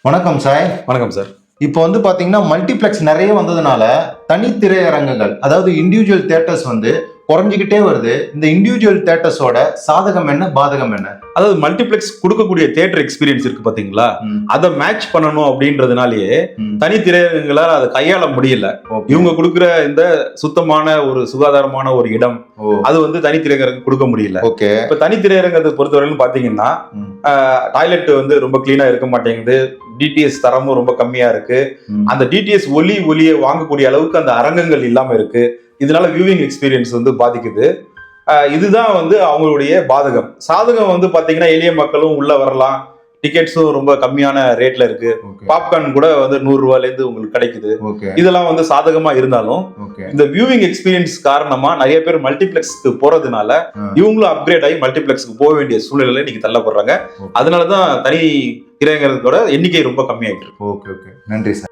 வணக்கம் சாய். வணக்கம் சார். இப்போ பாத்தீங்கன்னா மல்டிபிளெக்ஸ் நிறைய வந்ததுனால தனி திரையரங்குகள், அதாவது இண்டிவிஜுவல் தியேட்டர்ஸ் குறைஞ்சிக்கிட்டே வருது. இந்த இண்டிவிஜுவல் தியேட்டர்ஸோட சாதகம் என்ன, பாதகம் என்ன? அதாவது மல்டிபிளெக்ஸ் கொடுக்கக்கூடிய தியேட்டர் எக்ஸ்பீரியன்ஸ் இருக்கு பாத்தீங்களா, அதை மேட்ச் பண்ணணும் அப்படின்றதுனாலயே தனி திரையரங்குகளால அதை கையாள முடியல. இவங்க கொடுக்குற இந்த சுத்தமான ஒரு சுகாதாரமான ஒரு இடம் அது தனி திரையரங்கு கொடுக்க முடியல. இப்ப தனி திரையரங்கத்தை பொறுத்தவரையிலும் பாத்தீங்கன்னா டாய்லெட் ரொம்ப கிளீனா இருக்க மாட்டேங்குது. டிடிஎஸ் தரமும் ரொம்ப கம்மியா இருக்கு. அந்த டிடிஎஸ் ஒலியை வாங்கக்கூடிய அளவுக்கு அந்த அரங்கங்கள் இல்லாம இருக்கு. இதனால வியூவிங் எக்ஸ்பீரியன்ஸ் பாதிக்குது. இதுதான் அவங்களுடைய பாதகம். சாதகம் பாத்தீங்கன்னா எளிய மக்களும் உள்ள வரலாம். டிக்கெட்ஸும் ரொம்ப கம்மியான ரேட்ல இருக்கு. பாப்கார்ன் கூட 100 ரூபாயில இருந்து உங்களுக்கு கிடைக்குது. இதெல்லாம் சாதகமா இருந்தாலும் இந்த வியூவிங் எக்ஸ்பீரியன்ஸ் காரணமா நிறைய பேர் மல்டிபிளெக்ஸ்க்கு போறதுனால இவங்களும் அப்கிரேட் ஆகி மல்டிபிளெக்ஸ்க்கு போக வேண்டிய சூழ்நிலையில இன்னைக்கு தள்ளப்படுறாங்க. அதனாலதான் தனி திரையரங்கத்தோட எண்ணிக்கை ரொம்ப கம்மியாயிட்டு இருக்கு. நன்றி சார்.